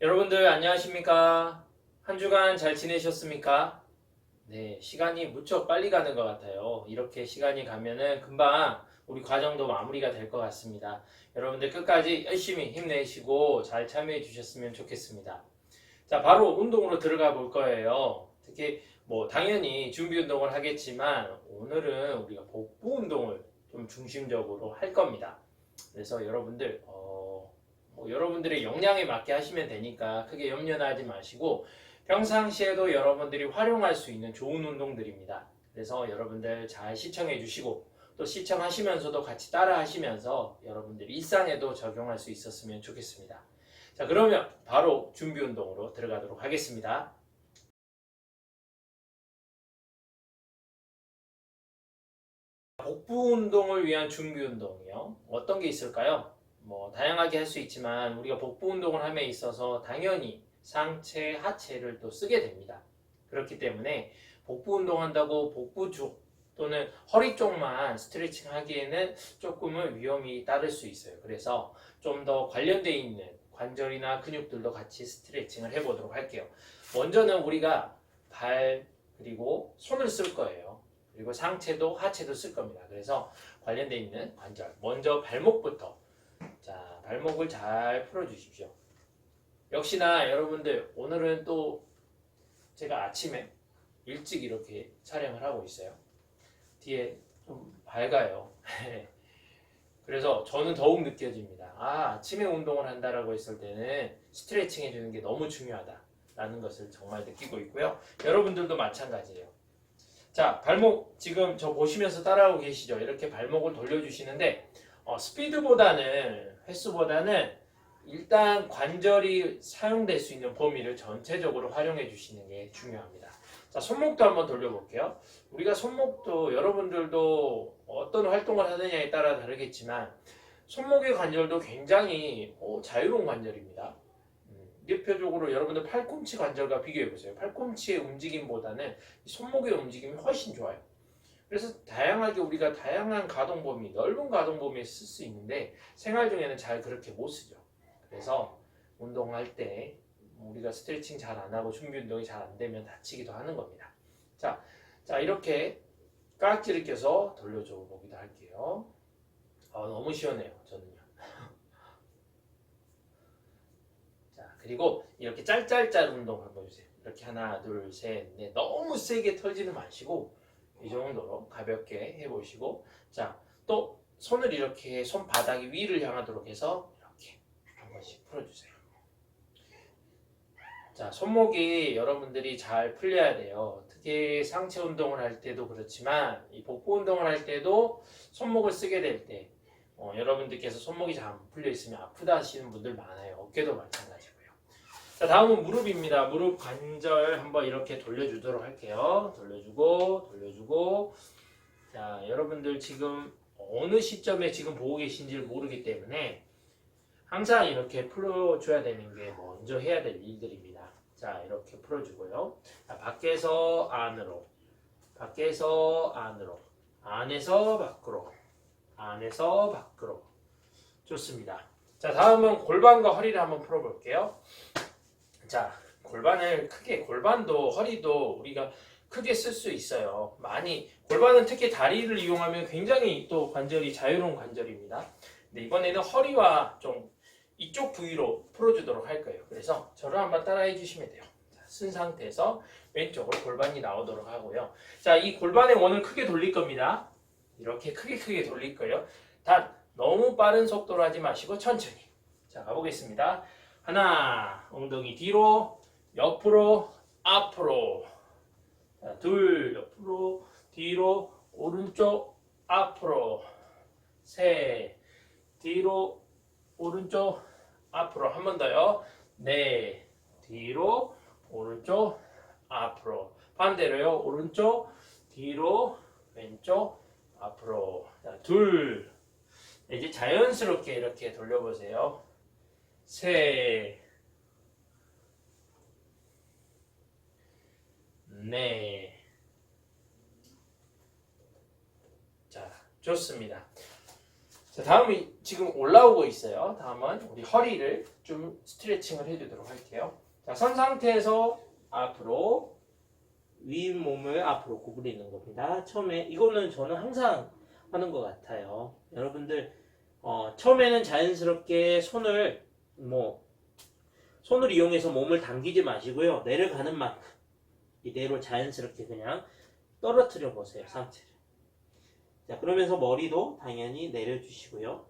여러분들 안녕하십니까? 한 주간 잘 지내셨습니까? 네, 시간이 무척 빨리 가는 것 같아요. 이렇게 시간이 가면은 금방 우리 과정도 마무리가 될 것 같습니다. 여러분들 끝까지 열심히 힘내시고 잘 참여해 주셨으면 좋겠습니다. 자, 바로 운동으로 들어가 볼 거예요. 특히 당연히 준비 운동을 하겠지만 오늘은 우리가 복부 운동을 좀 중심적으로 할 겁니다. 그래서 여러분들 여러분들의 역량에 맞게 하시면 되니까 크게 염려는 하지 마시고 평상시에도 여러분들이 활용할 수 있는 좋은 운동들입니다. 그래서 여러분들 잘 시청해 주시고 또 시청하시면서도 같이 따라 하시면서 여러분들 일상에도 적용할 수 있었으면 좋겠습니다. 자, 그러면 바로 준비 운동으로 들어가도록 하겠습니다. 복부 운동을 위한 준비 운동이요. 어떤 게 있을까요? 다양하게 할 수 있지만 우리가 복부 운동을 함에 있어서 당연히 상체, 하체를 또 쓰게 됩니다. 그렇기 때문에 복부 운동한다고 복부 쪽 또는 허리 쪽만 스트레칭 하기에는 조금은 위험이 따를 수 있어요. 그래서 좀 더 관련되어 있는 관절이나 근육들도 같이 스트레칭을 해보도록 할게요. 먼저는 우리가 발 그리고 손을 쓸 거예요. 그리고 상체도 하체도 쓸 겁니다. 그래서 관련되어 있는 관절, 먼저 발목부터. 자, 발목을 잘 풀어주십시오. 역시나 여러분들 오늘은 또 제가 아침에 일찍 이렇게 촬영을 하고 있어요. 뒤에 좀 밝아요. 그래서 저는 더욱 느껴집니다. 아침에 운동을 한다라고 했을 때는 스트레칭 해주는 게 너무 중요하다라는 것을 정말 느끼고 있고요. 여러분들도 마찬가지예요. 자, 발목 지금 저 보시면서 따라하고 계시죠? 이렇게 발목을 돌려주시는데 스피드보다는 횟수보다는 일단 관절이 사용될 수 있는 범위를 전체적으로 활용해 주시는 게 중요합니다. 자, 손목도 한번 돌려볼게요. 우리가 손목도 여러분들도 어떤 활동을 하느냐에 따라 다르겠지만 손목의 관절도 굉장히 자유로운 관절입니다. 대표적으로 여러분들 팔꿈치 관절과 비교해보세요. 팔꿈치의 움직임보다는 손목의 움직임이 훨씬 좋아요. 그래서 다양하게 우리가 다양한 가동 범위, 넓은 가동 범위에 쓸 수 있는데 생활 중에는 잘 그렇게 못 쓰죠. 그래서 운동할 때 우리가 스트레칭 잘 안 하고 준비 운동이 잘 안 되면 다치기도 하는 겁니다. 자, 이렇게 깍지를 껴서 돌려줘 보기도 할게요. 너무 시원해요, 저는요. 자, 그리고 이렇게 짤짤짤 운동 한번 해주세요. 이렇게 하나, 둘, 셋, 넷. 너무 세게 털지는 마시고 이 정도로 가볍게 해보시고, 자, 또 손을 이렇게 손바닥이 위를 향하도록 해서 이렇게 한 번씩 풀어주세요. 자, 손목이 여러분들이 잘 풀려야 돼요. 특히 상체 운동을 할 때도 그렇지만 이 복부 운동을 할 때도 손목을 쓰게 될 때 여러분들께서 손목이 잘 안 풀려 있으면 아프다 하시는 분들 많아요. 어깨도 마찬가지고요. 자, 다음은 무릎입니다. 무릎 관절 한번 이렇게 돌려주도록 할게요. 돌려주고. 자, 여러분들 지금 어느 시점에 지금 보고 계신지를 모르기 때문에 항상 이렇게 풀어줘야 되는 게 먼저 해야 될 일들입니다. 자, 이렇게 풀어주고요. 자, 밖에서 안으로, 안에서 밖으로. 좋습니다. 자, 다음은 골반과 허리를 한번 풀어볼게요. 자, 골반도 허리도 우리가 크게 쓸 수 있어요. 골반은 특히 다리를 이용하면 굉장히 또 관절이 자유로운 관절입니다. 근데 이번에는 허리와 좀 이쪽 부위로 풀어주도록 할 거예요. 그래서 저를 한번 따라해 주시면 돼요. 자, 쓴 상태에서 왼쪽으로 골반이 나오도록 하고요. 자, 이 골반의 원을 크게 돌릴 겁니다. 이렇게 크게 돌릴 거예요. 단 너무 빠른 속도로 하지 마시고 천천히. 자, 가보겠습니다. 하나, 엉덩이 뒤로, 옆으로, 앞으로. 자, 둘, 옆으로, 뒤로, 오른쪽, 앞으로. 셋, 뒤로, 오른쪽, 앞으로. 한 번 더요. 넷, 뒤로, 오른쪽, 앞으로. 반대로요. 오른쪽, 뒤로, 왼쪽, 앞으로. 자, 둘. 이제 자연스럽게 이렇게 돌려보세요. 셋, 넷. 자, 좋습니다. 자, 다음이 지금 올라오고 있어요. 다음은 우리 허리를 좀 스트레칭을 해주도록 할게요. 자, 선 상태에서 앞으로 윗몸을 앞으로 구부리는 겁니다. 처음에 이거는 저는 항상 하는 것 같아요. 여러분들 처음에는 자연스럽게 손을 이용해서 몸을 당기지 마시고요. 내려가는 만큼 이대로 자연스럽게 그냥 떨어뜨려 보세요. 상체를. 자, 그러면서 머리도 당연히 내려주시고요.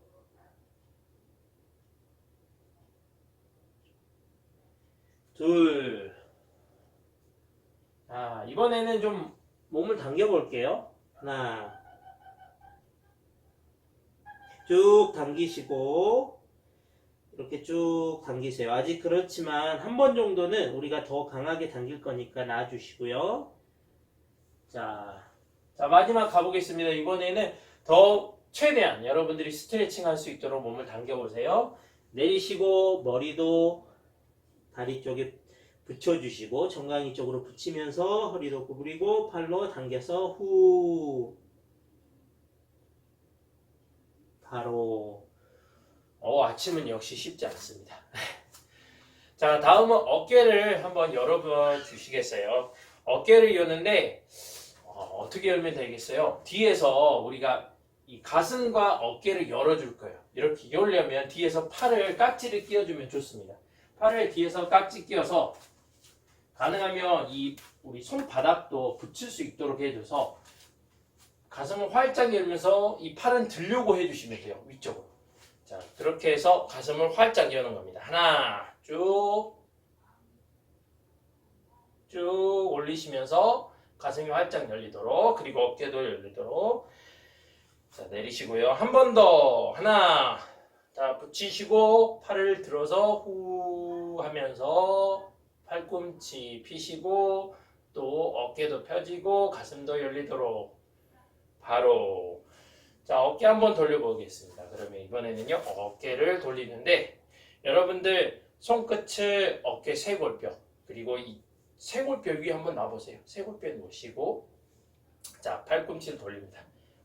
둘. 자, 이번에는 좀 몸을 당겨 볼게요. 하나. 쭉 당기시고 이렇게 쭉 당기세요. 아직 그렇지만 한 번 정도는 우리가 더 강하게 당길 거니까 놔주시고요. 자, 마지막 가보겠습니다. 이번에는 더 최대한 여러분들이 스트레칭 할 수 있도록 몸을 당겨보세요. 내리시고 머리도 다리 쪽에 붙여주시고 정강이 쪽으로 붙이면서 허리도 구부리고 팔로 당겨서 후 바로 아침은 역시 쉽지 않습니다. 자, 다음은 어깨를 한번 열어봐 주시겠어요? 어깨를 여는데 어떻게 열면 되겠어요? 뒤에서 우리가 이 가슴과 어깨를 열어줄 거예요. 이렇게 열려면 뒤에서 깍지를 끼워주면 좋습니다. 팔을 뒤에서 깍지 끼워서 가능하면 우리 손바닥도 붙일 수 있도록 해줘서 가슴을 활짝 열면서 이 팔은 들려고 해주시면 돼요. 위쪽으로. 자, 그렇게 해서 가슴을 활짝 여는 겁니다. 하나, 쭉 올리시면서 가슴이 활짝 열리도록, 그리고 어깨도 열리도록. 자, 내리시고요. 한 번 더. 하나. 자, 붙이시고 팔을 들어서 후 하면서 팔꿈치 피시고 또 어깨도 펴지고 가슴도 열리도록 바로. 자, 어깨 한번 돌려보겠습니다. 그러면 이번에는요, 어깨를 돌리는데 여러분들 손끝을 어깨 쇄골뼈 그리고 이 쇄골뼈 위에 한번 놔보세요. 쇄골뼈 놓으시고 자, 팔꿈치를 돌립니다.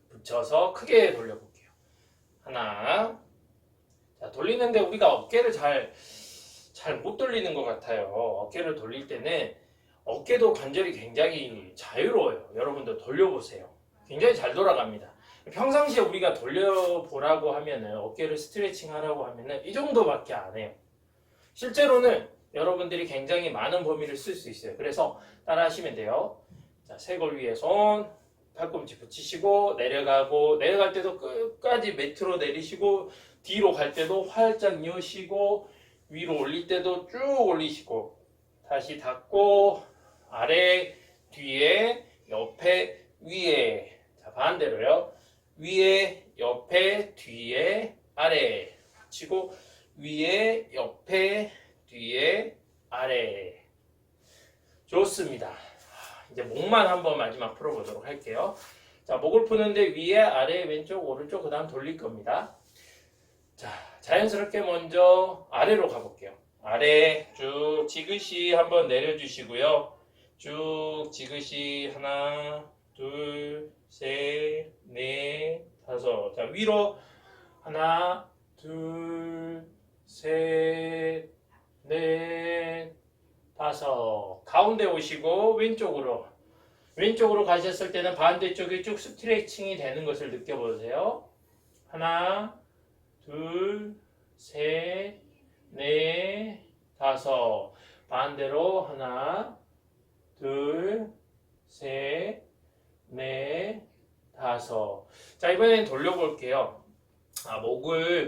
붙여서 크게 돌려볼게요. 하나. 자, 돌리는데 우리가 어깨를 잘 못 돌리는 것 같아요. 어깨를 돌릴 때는 어깨도 관절이 굉장히 자유로워요. 여러분들 돌려보세요. 굉장히 잘 돌아갑니다. 평상시에 우리가 돌려보라고 하면은 어깨를 스트레칭 하라고 하면은 이 정도밖에 안 해요. 실제로는 여러분들이 굉장히 많은 범위를 쓸 수 있어요. 그래서 따라 하시면 돼요. 자, 쇄골 위에 손, 팔꿈치 붙이시고 내려가고, 내려갈 때도 끝까지 매트로 내리시고, 뒤로 갈 때도 활짝 여시고, 위로 올릴 때도 쭉 올리시고, 다시 닫고, 아래, 뒤에, 옆에, 위에. 자, 반대로요. 위에, 옆에, 뒤에, 아래. 치고, 위에, 옆에, 뒤에, 아래. 좋습니다. 이제 목만 한번 마지막 풀어보도록 할게요. 자, 목을 푸는데 위에, 아래, 왼쪽, 오른쪽, 그 다음 돌릴 겁니다. 자, 자연스럽게 먼저 아래로 가볼게요. 아래 쭉 지그시 한번 내려주시고요. 쭉 지그시 하나, 둘, 셋, 넷, 다섯. 자, 위로 하나, 둘, 셋, 넷, 다섯. 가운데 오시고 왼쪽으로 가셨을 때는 반대쪽이 쭉 스트레칭이 되는 것을 느껴보세요. 하나, 둘, 셋, 넷, 다섯. 반대로 하나, 둘, 셋, 넷, 다섯. 자, 이번엔 돌려볼게요.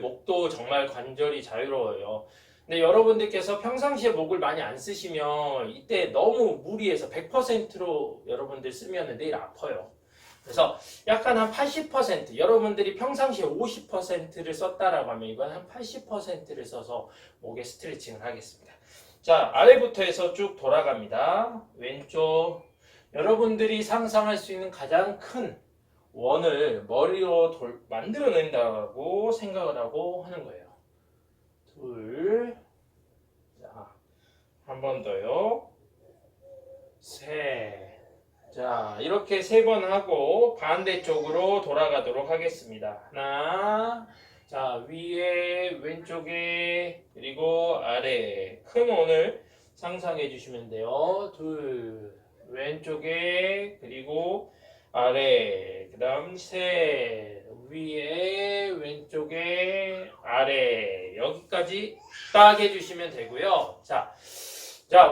목도 정말 관절이 자유로워요. 근데 여러분들께서 평상시에 목을 많이 안 쓰시면 이때 너무 무리해서 100%로 여러분들 쓰면 내일 아파요. 그래서 약간 한 80%, 여러분들이 평상시에 50%를 썼다라고 하면 이번 한 80%를 써서 목에 스트레칭을 하겠습니다. 자, 아래부터 해서 쭉 돌아갑니다. 왼쪽. 여러분들이 상상할 수 있는 가장 큰 원을 머리로 만들어낸다고 생각을 하고 하는 거예요. 둘. 자, 한 번 더요. 셋. 자, 이렇게 3번 하고 반대쪽으로 돌아가도록 하겠습니다. 하나, 자, 위에, 왼쪽에, 그리고 아래. 큰 원을 상상해 주시면 돼요. 둘, 왼쪽에, 그리고 아래. 그 다음 셋, 위에, 왼쪽에, 아래. 여기까지 딱 해주시면 되고요. 자,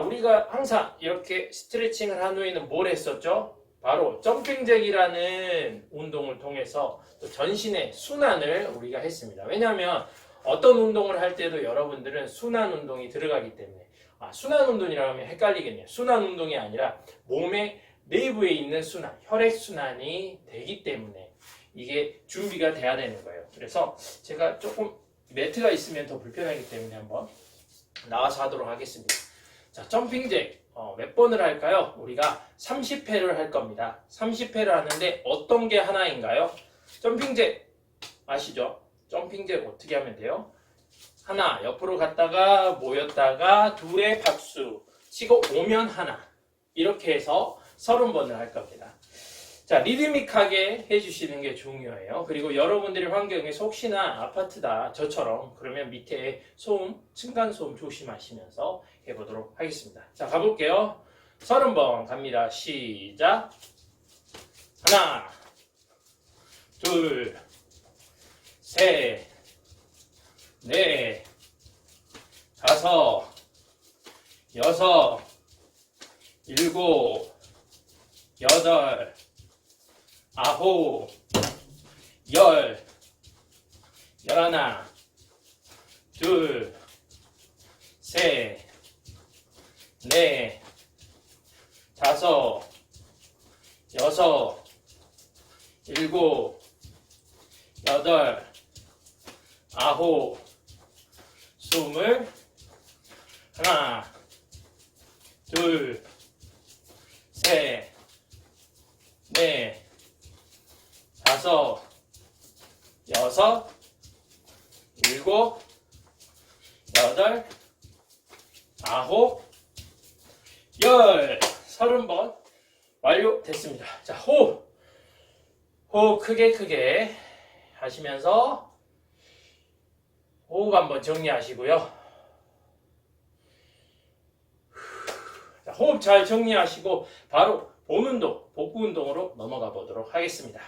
우리가 항상 이렇게 스트레칭을 한 후에는 뭘 했었죠? 바로 점핑잭이라는 운동을 통해서 또 전신의 순환을 우리가 했습니다. 왜냐하면 어떤 운동을 할 때도 여러분들은 순환 운동이 들어가기 때문에 순환 운동이라고 하면 헷갈리겠네요. 순환 운동이 아니라 몸의 내부에 있는 순환, 혈액 순환이 되기 때문에 이게 준비가 돼야 되는 거예요. 그래서 제가 조금 매트가 있으면 더 불편하기 때문에 한번 나와서 하도록 하겠습니다. 자, 점핑잭 몇 번을 할까요? 우리가 30회를 할 겁니다. 30회를 하는데 어떤 게 하나인가요? 점핑잭 아시죠? 점핑잭 어떻게 하면 돼요? 하나 옆으로 갔다가 모였다가 둘의 박수 치고 오면 하나 이렇게 해서 30번을 할 겁니다. 자, 리드믹하게 해주시는 게 중요해요. 그리고 여러분들의 환경에서 혹시나 아파트다 저처럼 그러면 밑에 소음, 층간소음 조심하시면서 해보도록 하겠습니다. 자, 가볼게요. 30번 갑니다. 시작. 하나, 둘, 셋, 넷, 다섯, 여섯, 일곱, 여덟, 아홉, 열, 열하나, 둘, 셋, 넷, 다섯, 여섯, 일곱, 여덟, 아홉, 스물, 하나, 둘, 셋, 넷, 다섯, 여섯, 일곱, 여덟, 아홉, 열. 30번 완료됐습니다. 자, 호흡 크게 하시면서 호흡 한번 정리하시고요. 자, 호흡 잘 정리하시고 바로 본 운동, 복부 운동으로 넘어가 보도록 하겠습니다.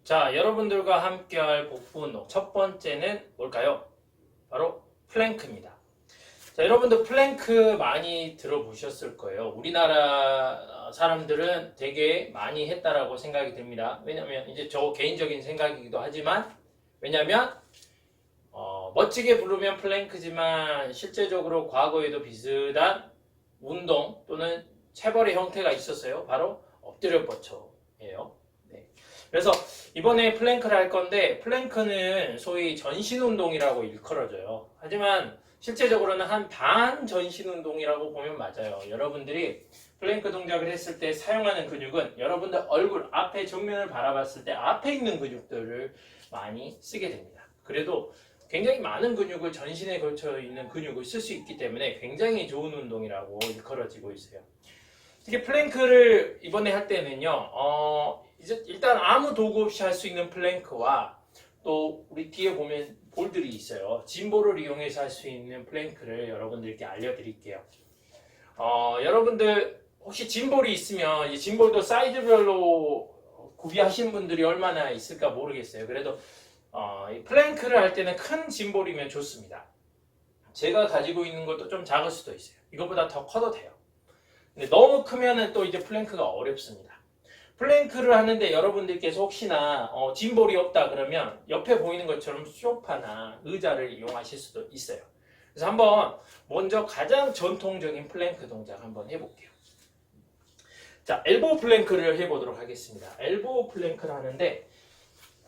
자, 여러분들과 함께 할 복부 운동 첫 번째는 뭘까요? 바로 플랭크입니다. 자, 여러분들 플랭크 많이 들어보셨을 거예요. 우리나라 사람들은 되게 많이 했다라고 생각이 듭니다. 왜냐면 이제 저 개인적인 생각이기도 하지만 왜냐면 멋지게 부르면 플랭크지만 실제적으로 과거에도 비슷한 운동 또는 체벌의 형태가 있었어요. 바로 엎드려 뻗쳐예요. 네. 그래서 이번에 플랭크를 할 건데 플랭크는 소위 전신 운동이라고 일컬어져요. 하지만 실제적으로는 한 반 전신 운동이라고 보면 맞아요. 여러분들이 플랭크 동작을 했을 때 사용하는 근육은 여러분들 얼굴 앞에 정면을 바라봤을 때 앞에 있는 근육들을 많이 쓰게 됩니다. 그래도 굉장히 많은 근육을 전신에 걸쳐 있는 근육을 쓸 수 있기 때문에 굉장히 좋은 운동이라고 일컬어지고 있어요. 특히 플랭크를 이번에 할 때는요, 이제 일단 아무 도구 없이 할 수 있는 플랭크와 또 우리 뒤에 보면 볼들이 있어요. 짐볼을 이용해서 할 수 있는 플랭크를 여러분들께 알려드릴게요. 여러분들 혹시 짐볼이 있으면 이 짐볼도 사이즈별로 구비하신 분들이 얼마나 있을까 모르겠어요. 그래도 이 플랭크를 할 때는 큰 짐볼이면 좋습니다. 제가 가지고 있는 것도 좀 작을 수도 있어요. 이것보다 더 커도 돼요. 근데 너무 크면은 또 이제 플랭크가 어렵습니다. 플랭크를 하는데 여러분들께서 혹시나 짐볼이 없다 그러면 옆에 보이는 것처럼 소파나 의자를 이용하실 수도 있어요. 그래서 한번 먼저 가장 전통적인 플랭크 동작 한번 해볼게요. 자, 엘보우 플랭크를 해보도록 하겠습니다. 엘보우 플랭크를 하는데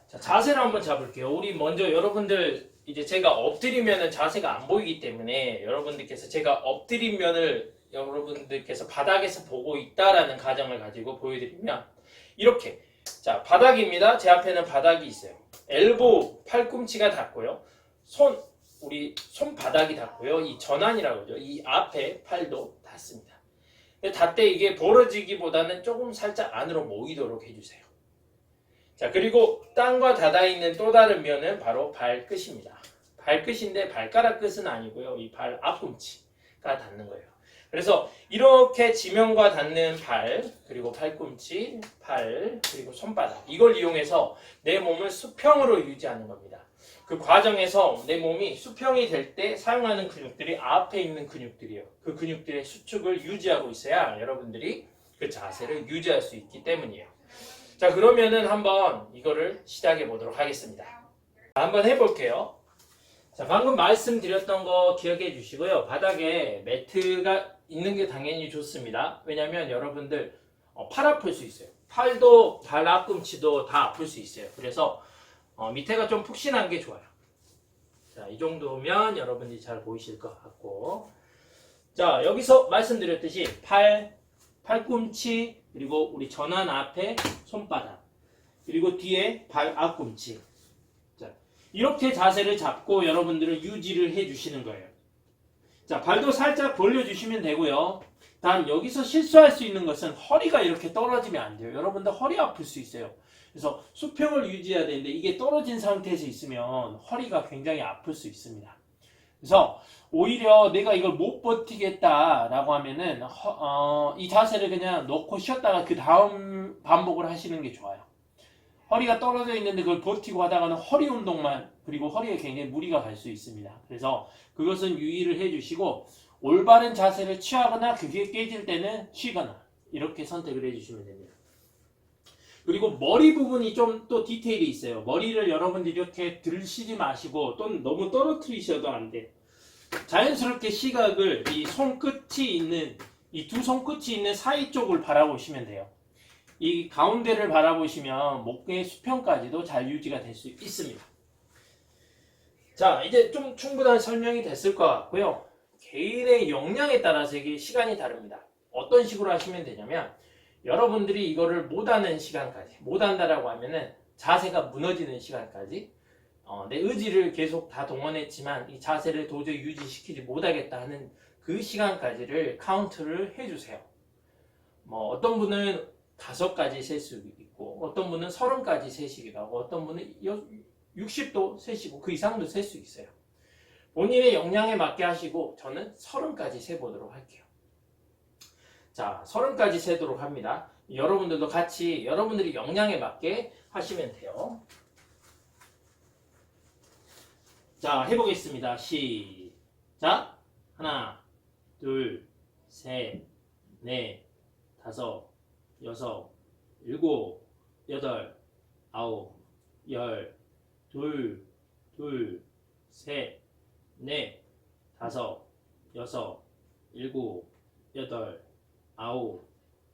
자, 자세를 한번 잡을게요. 우리 먼저 여러분들 이제 제가 엎드리면은 자세가 안 보이기 때문에 여러분들께서 제가 엎드린 면을 여러분들께서 바닥에서 보고 있다라는 가정을 가지고 보여드리면 이렇게 자 바닥입니다. 제 앞에는 바닥이 있어요. 엘보 팔꿈치가 닿고요. 우리 손바닥이 닿고요. 이 전환이라고 하죠. 이 앞에 팔도 닿습니다. 닿대 이게 벌어지기보다는 조금 살짝 안으로 모이도록 해주세요. 자, 그리고 땅과 닿아있는 또 다른 면은 바로 발끝입니다. 발끝인데 발가락 끝은 아니고요. 이 발 앞꿈치가 닿는 거예요. 그래서 이렇게 지면과 닿는 발, 그리고 팔꿈치, 팔, 그리고 손바닥 이걸 이용해서 내 몸을 수평으로 유지하는 겁니다. 그 과정에서 내 몸이 수평이 될 때 사용하는 근육들이 앞에 있는 근육들이에요. 그 근육들의 수축을 유지하고 있어야 여러분들이 그 자세를 유지할 수 있기 때문이에요. 자, 그러면은 한번 이거를 시작해 보도록 하겠습니다. 한번 해볼게요. 자, 방금 말씀드렸던 거 기억해 주시고요. 바닥에 매트가 있는 게 당연히 좋습니다. 왜냐면 여러분들 팔 아플 수 있어요. 팔도 발 앞꿈치도 다 아플 수 있어요. 그래서 밑에가 좀 푹신한 게 좋아요. 자, 이 정도면 여러분들이 잘 보이실 것 같고, 자, 여기서 말씀드렸듯이 팔꿈치, 그리고 우리 전환 앞에 손바닥, 그리고 뒤에 발 앞꿈치. 자, 이렇게 자세를 잡고 여러분들은 유지를 해주시는 거예요. 자, 발도 살짝 벌려주시면 되고요. 단 여기서 실수할 수 있는 것은 허리가 이렇게 떨어지면 안 돼요. 여러분들 허리 아플 수 있어요. 그래서 수평을 유지해야 되는데 이게 떨어진 상태에서 있으면 허리가 굉장히 아플 수 있습니다. 그래서 오히려 내가 이걸 못 버티겠다라고 하면은 이 자세를 그냥 놓고 쉬었다가 그 다음 반복을 하시는 게 좋아요. 허리가 떨어져 있는데 그걸 버티고 하다가는 허리 운동만, 그리고 허리에 굉장히 무리가 갈 수 있습니다. 그래서 그것은 유의를 해주시고 올바른 자세를 취하거나 그게 깨질 때는 쉬거나 이렇게 선택을 해주시면 됩니다. 그리고 머리 부분이 좀 또 디테일이 있어요. 머리를 여러분들이 이렇게 들시지 마시고 또 너무 떨어뜨리셔도 안 돼. 자연스럽게 시각을 이 손끝이 있는, 이 두 손끝이 있는 사이 쪽을 바라보시면 돼요. 이 가운데를 바라보시면 목의 수평까지도 잘 유지가 될 수 있습니다. 자, 이제 좀 충분한 설명이 됐을 것 같고요. 개인의 역량에 따라서 이게 시간이 다릅니다. 어떤 식으로 하시면 되냐면, 여러분들이 이거를 못하는 시간까지, 못한다라고 하면은 자세가 무너지는 시간까지 내 의지를 계속 다 동원했지만 이 자세를 도저히 유지시키지 못하겠다 하는 그 시간까지를 카운트를 해주세요. 뭐 어떤 분은 5까지 셀 수 있고, 어떤 분은 30까지 세시기도 하고, 어떤 분은 60도 세시고 그 이상도 셀 수 있어요. 본인의 역량에 맞게 하시고 저는 30까지 세보도록 할게요. 자, 30까지 세도록 합니다. 여러분들도 같이 여러분들이 역량에 맞게 하시면 돼요. 자, 해보겠습니다. 시작! 하나, 둘, 셋, 넷, 다섯, 여섯, 일곱, 여덟, 아홉, 열, 둘, 셋, 넷, 다섯, 여섯, 일곱, 여덟, 아홉,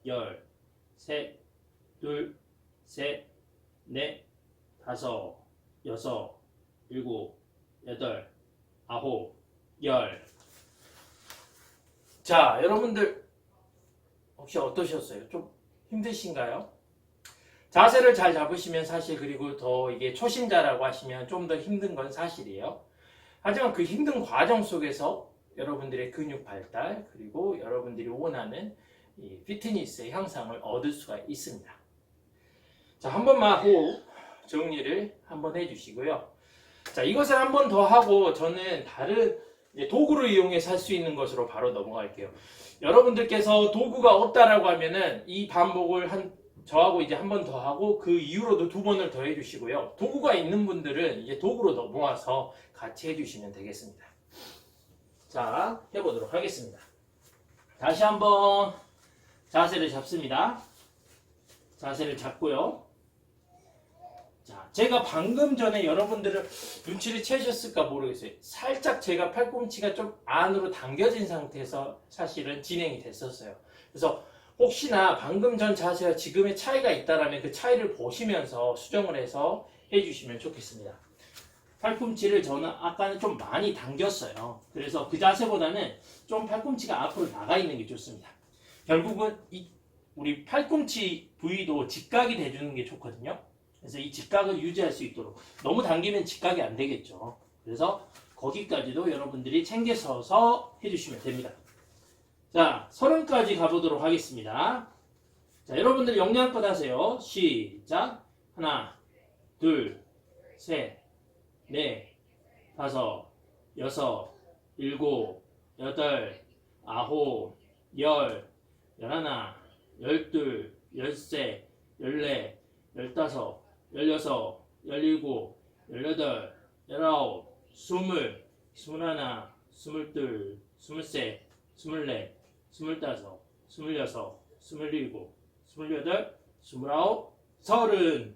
열, 셋, 둘, 셋, 넷, 다섯, 여섯, 일곱, 여덟, 아홉, 열. 자, 여러분들 혹시 어떠셨어요? 좀 힘드신가요? 자세를 잘 잡으시면 사실, 그리고 더 이게 초심자라고 하시면 좀 더 힘든 건 사실이에요. 하지만 그 힘든 과정 속에서 여러분들의 근육 발달, 그리고 여러분들이 원하는 이 피트니스의 향상을 얻을 수가 있습니다. 자, 한 번만 호흡 정리를 한번 해주시고요. 자, 이것을 한 번 더 하고 저는 다른 도구를 이용해서 할 수 있는 것으로 바로 넘어갈게요. 여러분들께서 도구가 없다라고 하면은 이 반복을 저하고 이제 한 번 더 하고 그 이후로도 2번을 더 해주시고요. 도구가 있는 분들은 이제 도구로 넘어와서 같이 해주시면 되겠습니다. 자, 해보도록 하겠습니다. 다시 한번 자세를 잡습니다. 자세를 잡고요. 자, 제가 방금 전에 여러분들은 눈치를 채셨을까 모르겠어요. 살짝 제가 팔꿈치가 좀 안으로 당겨진 상태에서 사실은 진행이 됐었어요. 그래서 혹시나 방금 전 자세와 지금의 차이가 있다면 그 차이를 보시면서 수정을 해서 해주시면 좋겠습니다. 팔꿈치를 저는 아까는 좀 많이 당겼어요. 그래서 그 자세보다는 좀 팔꿈치가 앞으로 나가 있는 게 좋습니다. 결국은 우리 팔꿈치 부위도 직각이 돼주는 게 좋거든요. 그래서 이 직각을 유지할 수 있도록, 너무 당기면 직각이 안 되겠죠. 그래서 거기까지도 여러분들이 챙겨서서 해주시면 됩니다. 자, 30까지 가보도록 하겠습니다. 자, 여러분들 영양껏 하세요. 시작. 하나, 둘, 셋, 넷, 다섯, 여섯, 일곱, 여덟, 아홉, 열, 열하나, 열둘, 열세, 열네, 열다섯, 열여섯, 열일곱, 열여덟, 열아홉, 스물, 스물하나, 스물둘, 스물셋, 스물넷, 스물다섯, 스물여섯, 스물일곱, 스물여덟, 스물아홉, 서른.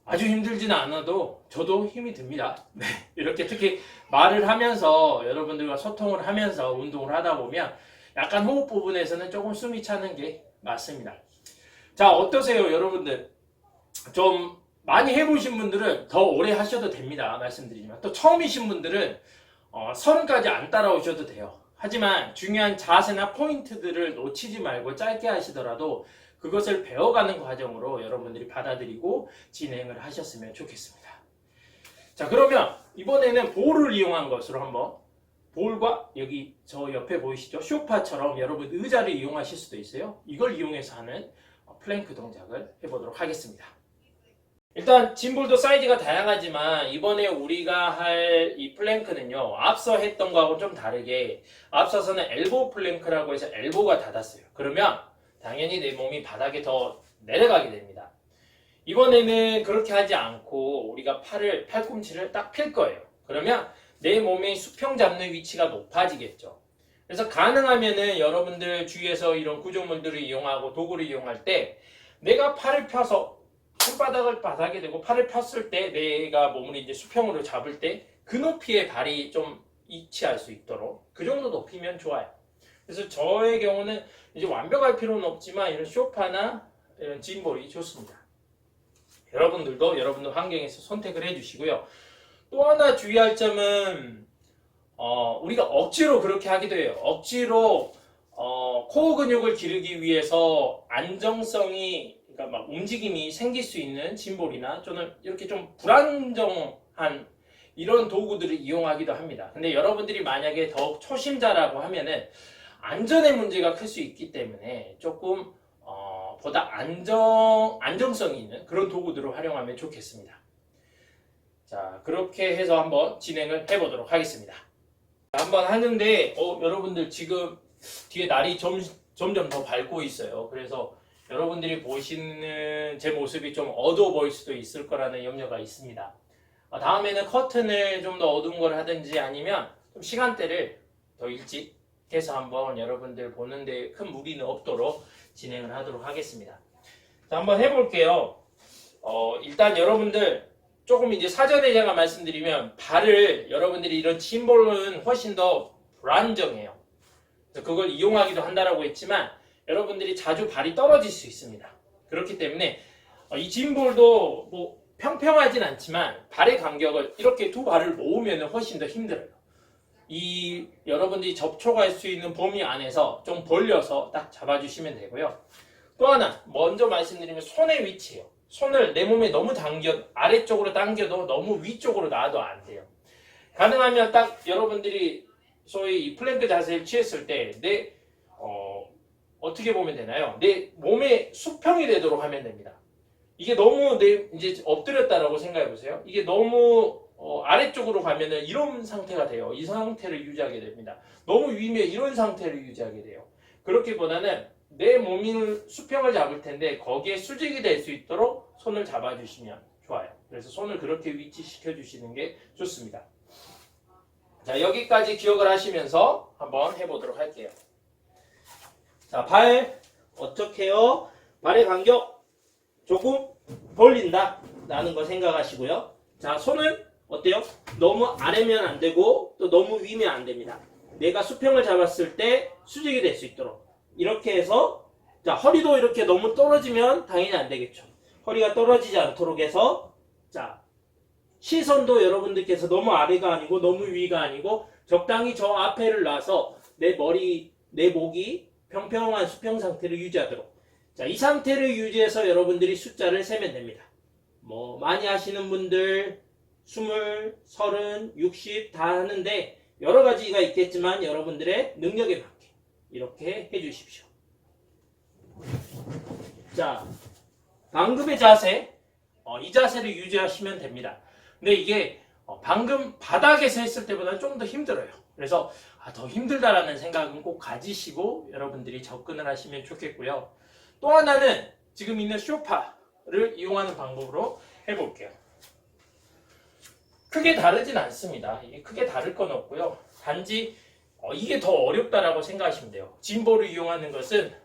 아주 힘들지는 않아도 저도 힘이 듭니다. 네, 이렇게 특히 말을 하면서 여러분들과 소통을 하면서 운동을 하다 보면 약간 호흡 부분에서는 조금 숨이 차는 게 맞습니다. 자, 어떠세요, 여러분들? 좀 많이 해보신 분들은 더 오래 하셔도 됩니다. 말씀드리지만 또 처음이신 분들은 30까지 안 따라오셔도 돼요. 하지만 중요한 자세나 포인트들을 놓치지 말고 짧게 하시더라도 그것을 배워가는 과정으로 여러분들이 받아들이고 진행을 하셨으면 좋겠습니다. 자, 그러면 이번에는 볼을 이용한 것으로 한번, 볼과 여기 저 옆에 보이시죠? 쇼파처럼 여러분 의자를 이용하실 수도 있어요. 이걸 이용해서 하는 플랭크 동작을 해보도록 하겠습니다. 일단 짐볼도 사이즈가 다양하지만 이번에 우리가 할 이 플랭크는요, 앞서 했던 거하고 좀 다르게 앞서서는 엘보 플랭크라고 해서 엘보가 닫았어요. 그러면 당연히 내 몸이 바닥에 더 내려가게 됩니다. 이번에는 그렇게 하지 않고 우리가 팔꿈치를 딱 필 거예요. 그러면 내 몸의 수평 잡는 위치가 높아지겠죠. 그래서 가능하면은 여러분들 주위에서 이런 구조물들을 이용하고 도구를 이용할 때 내가 팔을 펴서 손바닥을 바닥에 대고 팔을 폈을 때 내가 몸을 이제 수평으로 잡을 때 그 높이의 발이 좀 이치할 수 있도록 그 정도 높이면 좋아요. 그래서 저의 경우는 이제 완벽할 필요는 없지만 이런 쇼파나 이런 짐볼이 좋습니다. 여러분들도 여러분들 환경에서 선택을 해주시고요. 또 하나 주의할 점은 우리가 억지로 그렇게 하기도 해요. 억지로 코어 근육을 기르기 위해서 안정성이, 그러니까 막 움직임이 생길 수 있는 짐볼이나 또는 이렇게 좀 불안정한 이런 도구들을 이용하기도 합니다. 근데 여러분들이 만약에 더욱 초심자라고 하면은 안전의 문제가 클 수 있기 때문에 조금 보다 안정성이 있는 그런 도구들을 활용하면 좋겠습니다. 자, 그렇게 해서 한번 진행을 해보도록 하겠습니다. 한번 하는데 여러분들 지금 뒤에 날이 점점 더 밝고 있어요. 그래서 여러분들이 보시는 제 모습이 좀 어두워 보일 수도 있을 거라는 염려가 있습니다. 다음에는 커튼을 좀 더 어두운 걸 하든지 아니면 좀 시간대를 더 일찍 해서 한번 여러분들 보는데 큰 무리는 없도록 진행을 하도록 하겠습니다. 자, 한번 해볼게요. 일단 여러분들 조금 이제 사전에 제가 말씀드리면 발을 여러분들이 이런 짐볼은 훨씬 더 불안정해요. 그래서 그걸 이용하기도 한다라고 했지만 여러분들이 자주 발이 떨어질 수 있습니다. 그렇기 때문에 이 짐볼도 뭐 평평하진 않지만 발의 간격을 이렇게 두 발을 모으면 훨씬 더 힘들어요. 이 여러분들이 접촉할 수 있는 범위 안에서 좀 벌려서 딱 잡아주시면 되고요. 또 하나 먼저 말씀드리면 손의 위치예요. 손을 내 몸에 너무 아래쪽으로 당겨도 너무 위쪽으로 놔도 안 돼요. 가능하면 딱 여러분들이 소위 이 플랭크 자세를 취했을 때 어떻게 보면 되나요? 내 몸의 수평이 되도록 하면 됩니다. 이게 너무 이제 엎드렸다라고 생각해 보세요. 이게 너무 아래쪽으로 가면은 이런 상태가 돼요. 이 상태를 유지하게 됩니다. 너무 위면 이런 상태를 유지하게 돼요. 그렇기보다는 내 몸이 수평을 잡을 텐데 거기에 수직이 될 수 있도록 손을 잡아주시면 좋아요. 그래서 손을 그렇게 위치시켜 주시는 게 좋습니다. 자, 여기까지 기억을 하시면서 한번 해보도록 할게요. 자, 발 어떻게 해요? 발의 간격 조금 벌린다 라는 거 생각하시고요. 자, 손은 어때요? 너무 아래면 안 되고 또 너무 위면 안 됩니다. 내가 수평을 잡았을 때 수직이 될 수 있도록 이렇게 해서, 자, 허리도 이렇게 너무 떨어지면 당연히 안 되겠죠. 허리가 떨어지지 않도록 해서, 자, 시선도 여러분들께서 너무 아래가 아니고 너무 위가 아니고 적당히 저 앞에를 놔서 내 목이 평평한 수평 상태를 유지하도록. 자, 이 상태를 유지해서 여러분들이 숫자를 세면 됩니다. 뭐 많이 하시는 분들 20, 30, 60 다 하는데 여러 가지가 있겠지만 여러분들의 능력에 맞게 이렇게 해주십시오. 자, 방금의 자세, 이 자세를 유지하시면 됩니다. 근데 이게 방금 바닥에서 했을 때보다 좀 더 힘들어요. 그래서 더 힘들다라는 생각은 꼭 가지시고 여러분들이 접근을 하시면 좋겠고요. 또 하나는 지금 있는 쇼파를 이용하는 방법으로 해볼게요. 크게 다르진 않습니다. 이게 크게 다를 건 없고요. 단지 이게 더 어렵다라고 생각하시면 돼요. 짐볼을 이용하는 것은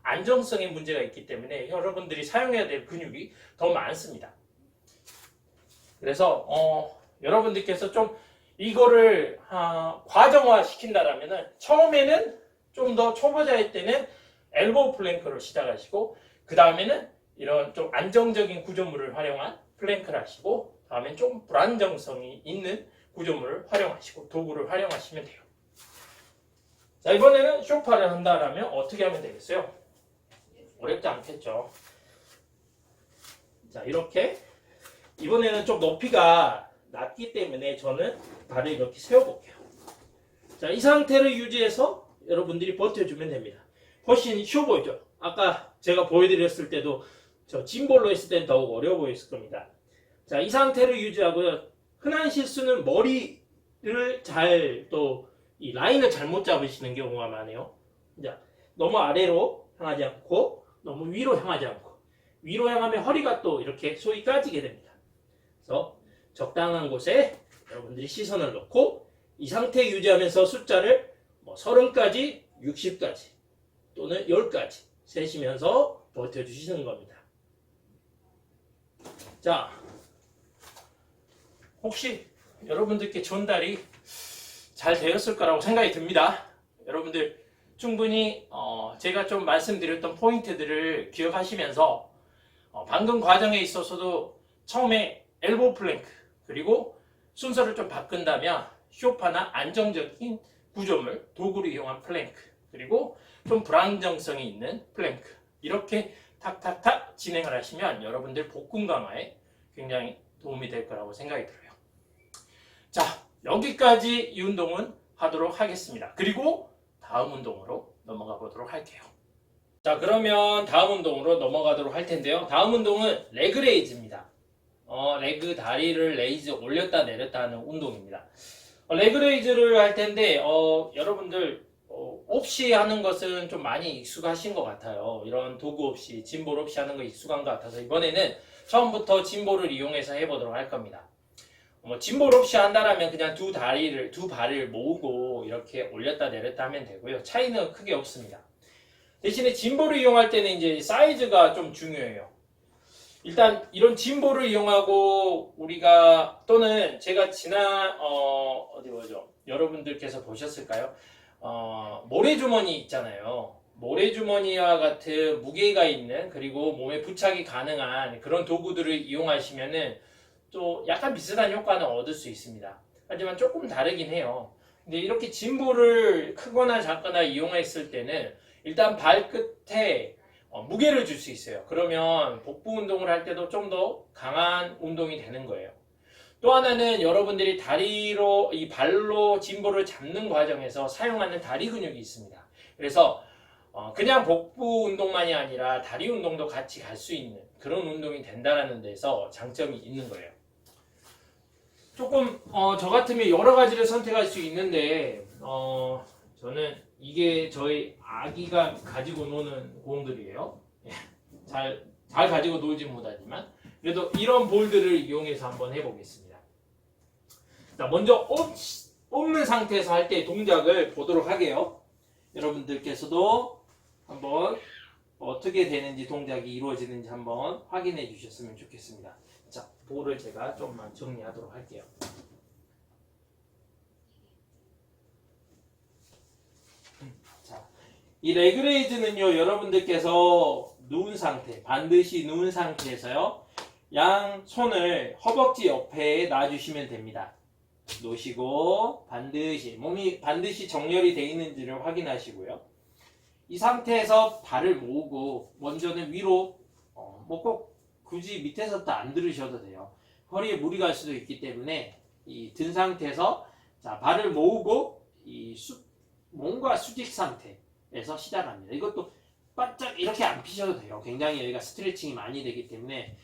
안정성에 문제가 있기 때문에 여러분들이 사용해야 될 근육이 더 많습니다. 그래서 여러분들께서 좀 이거를 과정화 시킨다라면은 처음에는 좀 더 초보자일 때는 엘보우 플랭크로 시작하시고 그 다음에는 이런 좀 안정적인 구조물을 활용한 플랭크를 하시고 다음엔 좀 불안정성이 있는 구조물을 활용하시고 도구를 활용하시면 돼요. 자, 이번에는 쇼파를 한다라면 어떻게 하면 되겠어요? 어렵지 않겠죠. 자, 이렇게 이번에는 좀 높이가 낮기 때문에 저는 발을 이렇게 세워볼게요. 자, 이 상태를 유지해서 여러분들이 버텨주면 됩니다. 훨씬 쉬워 보이죠? 아까 제가 보여드렸을 때도 저 짐볼로 했을 때는 더욱 어려워 보였을 겁니다. 자, 이 상태를 유지하고요. 흔한 실수는 머리를 잘 또 이 라인을 잘못 잡으시는 경우가 많아요. 자, 너무 아래로 향하지 않고 너무 위로 향하지 않고 위로 향하면 허리가 또 이렇게 소위 까지게 됩니다. 그래서 적당한 곳에 여러분들이 시선을 놓고 이 상태 유지하면서 숫자를 30까지, 60까지 또는 10까지 세시면서 버텨주시는 겁니다. 자, 혹시 여러분들께 전달이 잘 되었을 거라고 생각이 듭니다. 여러분들 충분히 제가 좀 말씀드렸던 포인트들을 기억하시면서 방금 과정에 있어서도 처음에 엘보 플랭크 그리고 순서를 좀 바꾼다면 쇼파나 안정적인 구조물, 도구를 이용한 플랭크 그리고 좀 불안정성이 있는 플랭크 이렇게 탁탁탁 진행을 하시면 여러분들 복근 강화에 굉장히 도움이 될 거라고 생각이 들어요. 자, 여기까지 이 운동은 하도록 하겠습니다. 그리고 다음 운동으로 넘어가 보도록 할게요. 자, 그러면 다음 운동으로 넘어가도록 할 텐데요. 다음 운동은 레그 레이즈입니다. 레그 다리를 레이즈 올렸다 내렸다 하는 운동입니다. 레그 레이즈를 할 텐데 여러분들 없이 하는 것은 좀 많이 익숙하신 것 같아요. 이런 도구 없이 짐볼 없이 하는 거 익숙한 것 같아서 이번에는 처음부터 짐볼을 이용해서 해보도록 할 겁니다. 짐볼 없이 한다라면 그냥 두 발을 모으고 이렇게 올렸다 내렸다 하면 되고요. 차이는 크게 없습니다. 대신에 짐볼을 이용할 때는 이제 사이즈가 좀 중요해요. 일단 이런 짐볼을 이용하고 우리가 또는 제가 지난 어디 보죠? 여러분들께서 보셨을까요? 모래주머니 있잖아요. 모래주머니와 같은 무게가 있는 그리고 몸에 부착이 가능한 그런 도구들을 이용하시면은 또 약간 비슷한 효과는 얻을 수 있습니다. 하지만 조금 다르긴 해요. 근데 이렇게 짐볼을 크거나 작거나 이용했을 때는 일단 발끝에 무게를 줄 수 있어요. 그러면 복부 운동을 할 때도 좀 더 강한 운동이 되는 거예요. 또 하나는 여러분들이 다리로 이 발로 짐볼을 잡는 과정에서 사용하는 다리 근육이 있습니다. 그래서 그냥 복부 운동만이 아니라 다리 운동도 같이 갈 수 있는 그런 운동이 된다는 데서 장점이 있는 거예요. 조금 저 같으면 여러 가지를 선택할 수 있는데 저는 이게 저희 아기가 가지고 노는 공들이에요. 잘 가지고 놀지 못하지만 그래도 이런 볼들을 이용해서 한번 해보겠습니다. 자, 먼저 없는 상태에서 할 때 동작을 보도록 하게요. 여러분들께서도 한번 어떻게 되는지 동작이 이루어지는지 한번 확인해 주셨으면 좋겠습니다. 자, 볼을 제가 좀만 정리하도록 할게요. 자, 이 레그레이즈는요, 여러분들께서 누운 상태, 반드시 누운 상태에서요, 양 손을 허벅지 옆에 놔주시면 됩니다. 놓으시고 몸이 반드시 정렬이 되어 있는지를 확인하시고요. 이 상태에서 발을 모으고 먼저는 위로 뭐 꼭 굳이 밑에서부터 안 들으셔도 돼요. 허리에 무리 갈 수도 있기 때문에 이 든 상태에서 자, 발을 모으고 몸과 수직 상태에서 시작합니다. 이것도 바짝 이렇게 안 피셔도 돼요. 굉장히 여기가 스트레칭이 많이 되기 때문에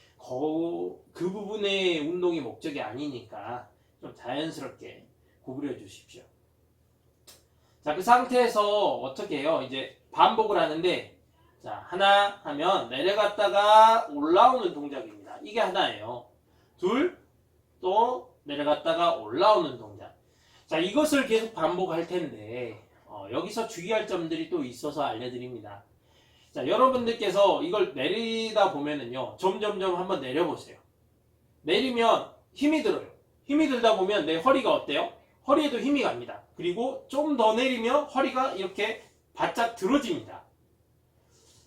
그 부분의 운동이 목적이 아니니까 좀 자연스럽게 구부려 주십시오. 자, 그 상태에서 어떻게 해요? 이제 반복을 하는데, 자, 하나 하면 내려갔다가 올라오는 동작입니다. 이게 하나예요. 둘, 또 내려갔다가 올라오는 동작. 자, 이것을 계속 반복할 텐데, 여기서 주의할 점들이 또 있어서 알려드립니다. 자, 여러분들께서 이걸 내리다 보면은요, 점점점 한번 내려보세요. 내리면 힘이 들어요. 힘이 들다 보면 내 허리가 어때요? 허리에도 힘이 갑니다. 그리고 좀 더 내리면 허리가 이렇게 바짝 들어집니다.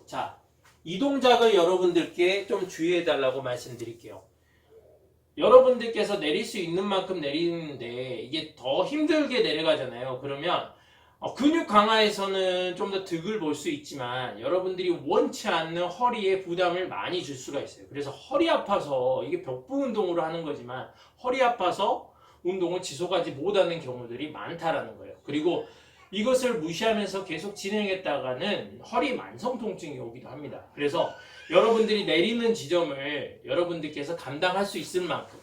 자, 이 동작을 여러분들께 좀 주의해 달라고 말씀드릴게요. 여러분들께서 내릴 수 있는 만큼 내리는데 이게 더 힘들게 내려가잖아요. 그러면 근육 강화에서는 좀 더 득을 볼 수 있지만 여러분들이 원치 않는 허리에 부담을 많이 줄 수가 있어요. 그래서 허리 아파서 이게 벽부 운동으로 하는 거지만 허리 아파서 운동을 지속하지 못하는 경우들이 많다라는 거예요. 그리고 이것을 무시하면서 계속 진행했다가는 허리 만성 통증이 오기도 합니다. 그래서 여러분들이 내리는 지점을 여러분들께서 감당할 수 있을 만큼,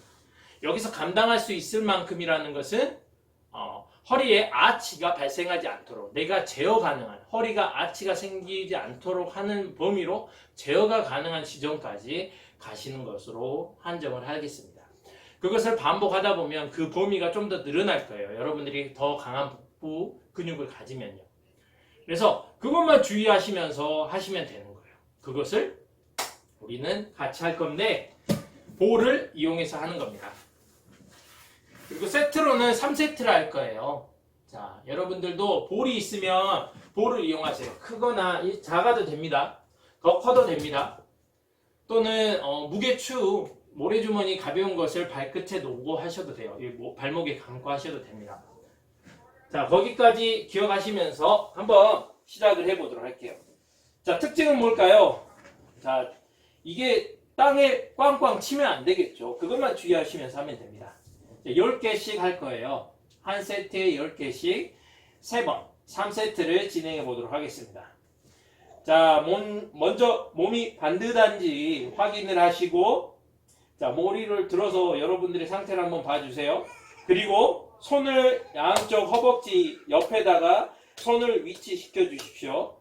여기서 감당할 수 있을 만큼이라는 것은 허리에 아치가 발생하지 않도록, 내가 제어 가능한, 허리가 아치가 생기지 않도록 하는 범위로 제어가 가능한 지점까지 가시는 것으로 한정을 하겠습니다. 그것을 반복하다 보면 그 범위가 좀 더 늘어날 거예요. 여러분들이 더 강한 복부 근육을 가지면요. 그래서 그것만 주의하시면서 하시면 되는 거예요. 그것을 우리는 같이 할 건데 볼을 이용해서 하는 겁니다. 그리고 세트로는 3세트를 할 거예요. 자, 여러분들도 볼이 있으면 볼을 이용하세요. 크거나 작아도 됩니다. 더 커도 됩니다. 또는 무게추, 모래주머니 가벼운 것을 발끝에 놓고 하셔도 돼요. 발목에 감고 하셔도 됩니다. 자, 거기까지 기억하시면서 한번 시작을 해보도록 할게요. 자, 특징은 뭘까요? 자, 이게 땅에 꽝꽝 치면 안 되겠죠. 그것만 주의하시면서 하면 됩니다. 10개씩 할 거예요. 한 세트에 10개씩 3번, 3세트를 진행해 보도록 하겠습니다. 자, 먼저 몸이 반듯한지 확인을 하시고, 자, 머리를 들어서 여러분들의 상태를 한번 봐주세요. 그리고 손을 양쪽 허벅지 옆에다가 손을 위치시켜 주십시오.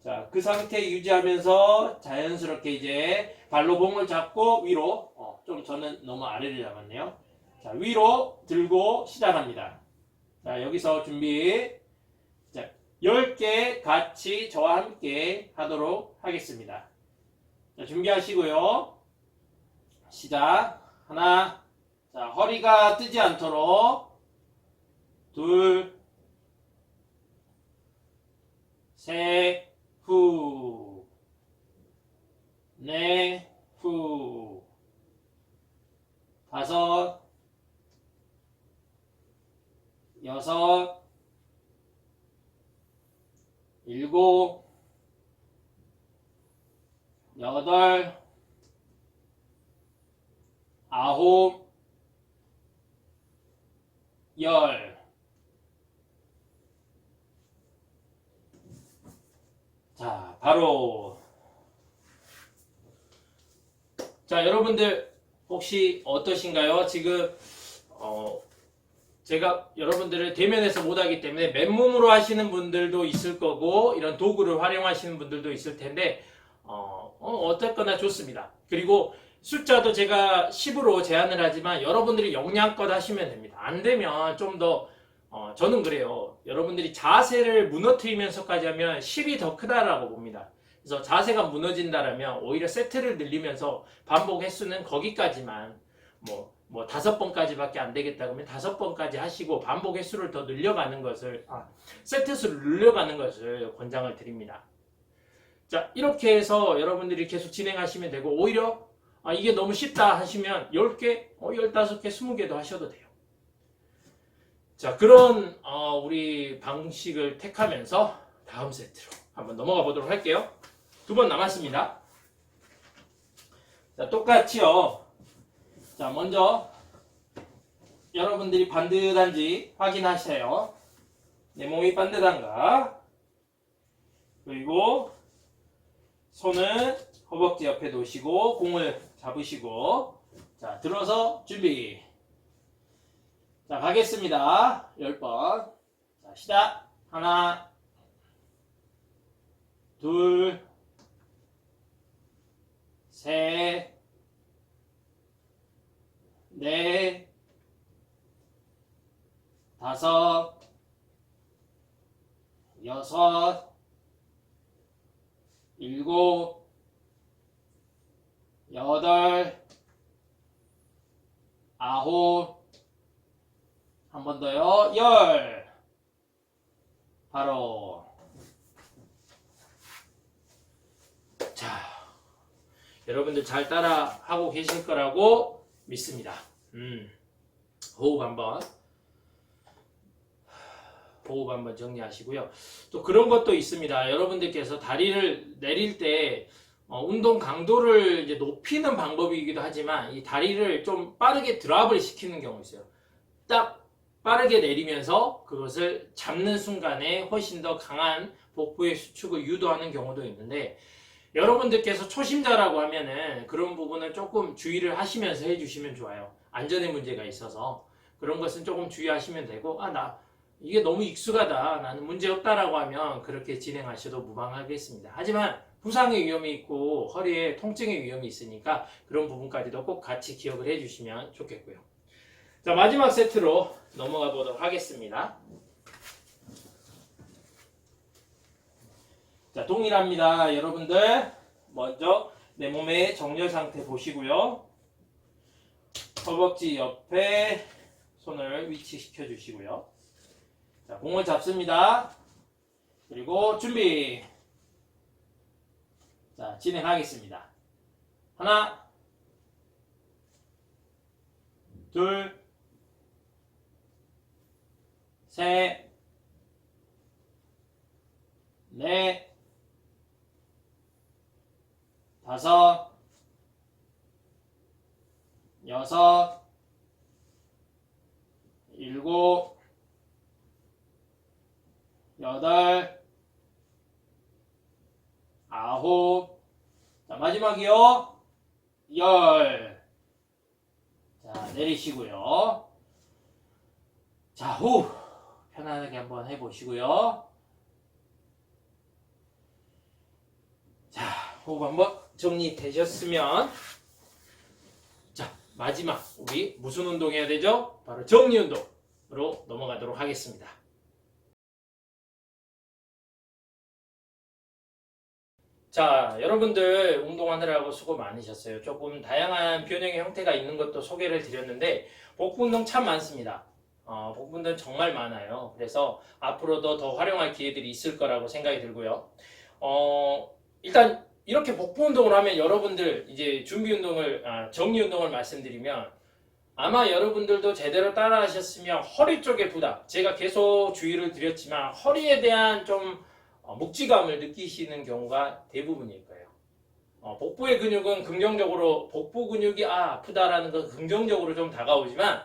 자, 그 상태 유지하면서 자연스럽게 이제 발로 봉을 잡고 위로, 좀 저는 너무 아래를 잡았네요. 자, 위로 들고 시작합니다. 자, 여기서 준비. 자, 10개 같이 저와 함께 하도록 하겠습니다. 자, 준비하시고요. 시작. 하나. 자, 허리가 뜨지 않도록. 둘. 셋. 후. 넷. 후. 다섯. 여섯, 일곱, 여덟, 아홉, 열. 자, 바로. 자, 여러분들 혹시 어떠신가요? 지금 제가 여러분들을 대면에서 못하기 때문에 맨몸으로 하시는 분들도 있을 거고 이런 도구를 활용하시는 분들도 있을 텐데 어쨌거나 좋습니다. 그리고 숫자도 제가 10으로 제한을 하지만 여러분들이 역량껏 하시면 됩니다. 안 되면 좀 더 저는 그래요. 여러분들이 자세를 무너뜨리면서까지 하면 10이 더 크다라고 봅니다. 그래서 자세가 무너진다라면 오히려 세트를 늘리면서 반복 횟수는 거기까지만 뭐 5번까지밖에 안 되겠다 그러면 5번까지 하시고 반복 횟수를 더 늘려가는 것을 세트 수를 늘려가는 것을 권장을 드립니다. 자, 이렇게 해서 여러분들이 계속 진행하시면 되고 오히려 이게 너무 쉽다 하시면 10개, 15개, 20개도 하셔도 돼요. 자, 그런 우리 방식을 택하면서 다음 세트로 한번 넘어가 보도록 할게요. 2번 남았습니다. 자, 똑같이요. 자, 먼저 여러분들이 반듯한지 확인하세요. 내 몸이 반듯한가? 그리고 손은 허벅지 옆에 놓으시고 공을 잡으시고 자, 들어서 준비. 자, 가겠습니다. 10번. 자, 시작. 하나, 둘, 셋, 넷, 다섯, 여섯, 일곱, 여덟, 아홉, 한 번 더요. 열. 바로. 자, 여러분들 잘 따라 하고 계실 거라고 믿습니다. 호흡 한번 정리하시고요. 또 그런 것도 있습니다. 여러분들께서 다리를 내릴 때 운동 강도를 이제 높이는 방법이기도 하지만 이 다리를 좀 빠르게 드랍을 시키는 경우 있어요. 딱 빠르게 내리면서 그것을 잡는 순간에 훨씬 더 강한 복부의 수축을 유도하는 경우도 있는데 여러분들께서 초심자라고 하면은 그런 부분은 조금 주의를 하시면서 해주시면 좋아요. 안전에 문제가 있어서 그런 것은 조금 주의하시면 되고 이게 너무 익숙하다 나는 문제없다라고 하면 그렇게 진행하셔도 무방하겠습니다. 하지만 부상의 위험이 있고 허리에 통증의 위험이 있으니까 그런 부분까지도 꼭 같이 기억을 해주시면 좋겠고요. 자, 마지막 세트로 넘어가 보도록 하겠습니다. 자, 동일합니다. 여러분들 먼저 내 몸의 정렬 상태 보시고요. 허벅지 옆에 손을 위치시켜 주시고요. 자, 공을 잡습니다. 그리고 준비. 자, 진행하겠습니다. 하나, 둘, 셋, 넷, 다섯, 여섯, 일곱, 여덟, 아홉, 자, 마지막이요. 열. 자, 내리시고요. 자, 호흡 편안하게 한번 해보시고요. 자, 호흡 한번 정리되셨으면 자, 마지막 우리 무슨 운동 해야 되죠? 바로 정리 운동으로 넘어가도록 하겠습니다. 자, 여러분들 운동하느라고 수고 많으셨어요. 조금 다양한 변형의 형태가 있는 것도 소개를 드렸는데 복부 운동 참 많습니다. 복부 운동 정말 많아요. 그래서 앞으로도 더 활용할 기회들이 있을 거라고 생각이 들고요. 일단 이렇게 복부 운동을 하면 여러분들 이제 준비 운동을 정리 운동을 말씀드리면 아마 여러분들도 제대로 따라 하셨으면 허리 쪽의 부담, 제가 계속 주의를 드렸지만 허리에 대한 좀 묵직함을 느끼시는 경우가 대부분일 거예요. 복부의 근육은 긍정적으로 복부 근육이 아프다라는 건 긍정적으로 좀 다가오지만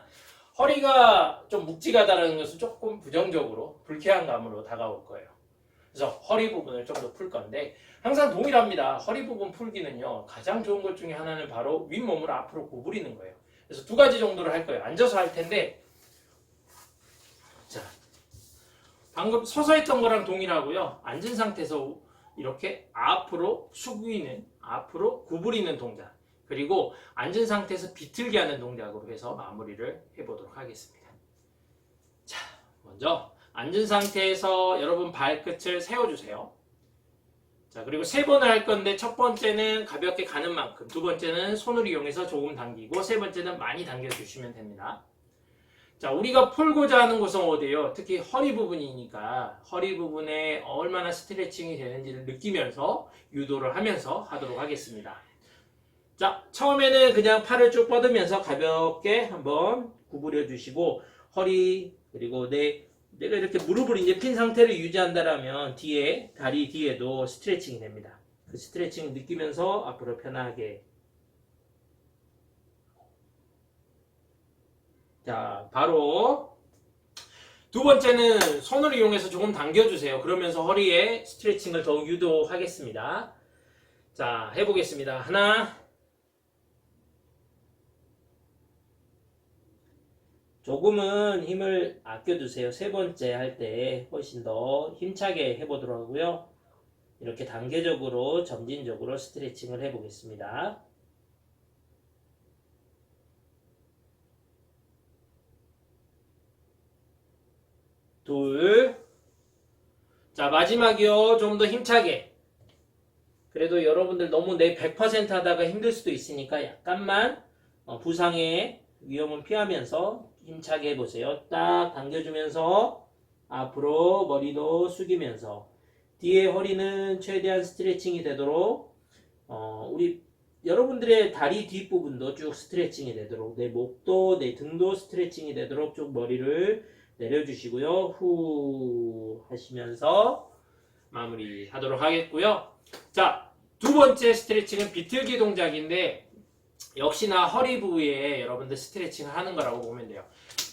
허리가 좀 묵직하다는 것은 조금 부정적으로 불쾌한 감으로 다가올 거예요. 그래서 허리 부분을 좀 더 풀 건데 항상 동일합니다. 허리 부분 풀기는요 가장 좋은 것 중에 하나는 바로 윗몸을 앞으로 구부리는 거예요. 그래서 두 가지 정도를 할 거예요. 앉아서 할 텐데 자, 방금 서서 했던 거랑 동일하고요. 앉은 상태에서 이렇게 앞으로 숙이는, 앞으로 구부리는 동작, 그리고 앉은 상태에서 비틀게 하는 동작으로 해서 마무리를 해보도록 하겠습니다. 자, 먼저 앉은 상태에서 여러분 발끝을 세워주세요. 자, 그리고 세 번을 할 건데 첫 번째는 가볍게 가는 만큼, 두 번째는 손을 이용해서 조금 당기고, 세 번째는 많이 당겨주시면 됩니다. 자, 우리가 풀고자 하는 곳은 어디예요? 특히 허리 부분이니까 허리 부분에 얼마나 스트레칭이 되는지를 느끼면서 유도를 하면서 하도록 하겠습니다. 자, 처음에는 그냥 팔을 쭉 뻗으면서 가볍게 한번 구부려 주시고 허리 그리고 내가 이렇게 무릎을 이제 핀 상태를 유지한다라면 뒤에 다리 뒤에도 스트레칭이 됩니다. 그 스트레칭을 느끼면서 앞으로 편하게 자, 바로 두 번째는 손을 이용해서 조금 당겨주세요. 그러면서 허리에 스트레칭을 더욱 유도하겠습니다. 자, 해보겠습니다. 하나, 조금은 힘을 아껴두세요. 세 번째 할 때 훨씬 더 힘차게 해보도록 하고요. 이렇게 단계적으로 점진적으로 스트레칭을 해보겠습니다. 둘. 자, 마지막이요. 좀 더 힘차게. 그래도 여러분들 너무 내 100% 하다가 힘들 수도 있으니까 약간만 부상의 위험은 피하면서 힘차게 해보세요. 딱 당겨주면서 앞으로 머리도 숙이면서 뒤에 허리는 최대한 스트레칭이 되도록 우리 여러분들의 다리 뒷부분도 쭉 스트레칭이 되도록 내 목도 내 등도 스트레칭이 되도록 쭉 머리를 내려주시고요. 후 하시면서 마무리 하도록 하겠고요. 자, 두 번째 스트레칭은 비틀기 동작인데 역시나 허리 부위에 여러분들 스트레칭을 하는 거라고 보면 돼요.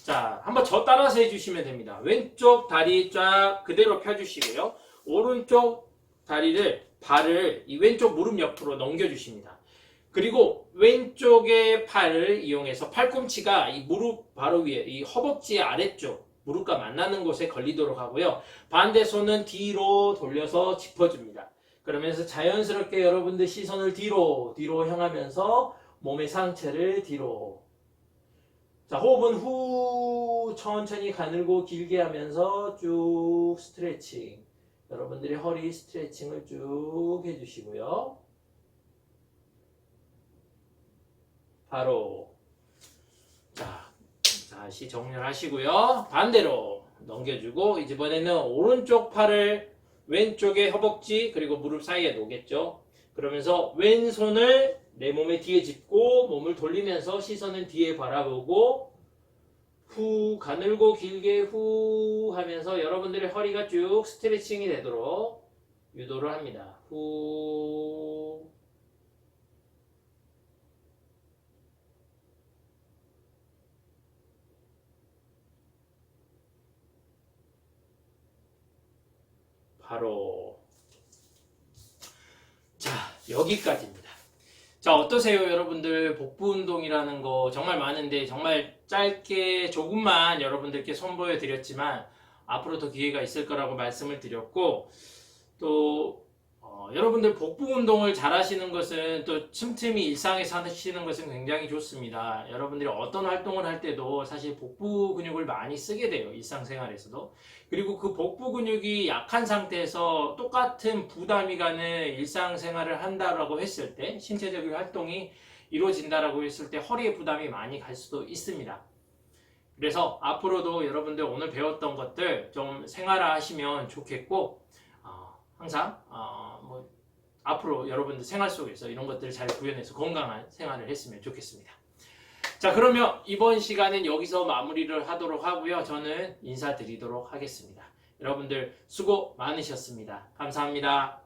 자, 한번 저 따라서 해주시면 됩니다. 왼쪽 다리 쫙 그대로 펴주시고요. 오른쪽 다리를 발을 이 왼쪽 무릎 옆으로 넘겨주십니다. 그리고 왼쪽의 팔을 이용해서 팔꿈치가 이 무릎 바로 위에 이 허벅지 아래쪽 무릎과 만나는 곳에 걸리도록 하고요. 반대 손은 뒤로 돌려서 짚어줍니다. 그러면서 자연스럽게 여러분들 시선을 뒤로 향하면서 몸의 상체를 뒤로. 자, 호흡은 후 천천히 가늘고 길게 하면서 쭉 스트레칭. 여러분들이 허리 스트레칭을 쭉 해주시고요. 바로 자, 다시 정렬하시고요. 반대로 넘겨주고 이번에는 오른쪽 팔을 왼쪽의 허벅지 그리고 무릎 사이에 놓겠죠. 그러면서 왼손을 내 몸의 뒤에 짚고 몸을 돌리면서 시선은 뒤에 바라보고 후 가늘고 길게 후 하면서 여러분들의 허리가 쭉 스트레칭이 되도록 유도를 합니다. 후 바로 자, 여기까지입니다. 자, 어떠세요 여러분들? 복부 운동이라는 거 정말 많은데 정말 짧게 조금만 여러분들께 선보여 드렸지만 앞으로 더 기회가 있을 거라고 말씀을 드렸고 또 여러분들 복부 운동을 잘 하시는 것은 또 틈틈이 일상에서 하시는 것은 굉장히 좋습니다. 여러분들이 어떤 활동을 할 때도 사실 복부 근육을 많이 쓰게 돼요. 일상생활에서도. 그리고 그 복부 근육이 약한 상태에서 똑같은 부담이 가는 일상생활을 한다라고 했을 때 신체적인 활동이 이루어진다라고 했을 때 허리에 부담이 많이 갈 수도 있습니다. 그래서 앞으로도 여러분들 오늘 배웠던 것들 좀 생활화하시면 좋겠고 항상 앞으로 여러분들 생활 속에서 이런 것들을 잘 구현해서 건강한 생활을 했으면 좋겠습니다. 자, 그러면 이번 시간은 여기서 마무리를 하도록 하고요. 저는 인사드리도록 하겠습니다. 여러분들 수고 많으셨습니다. 감사합니다.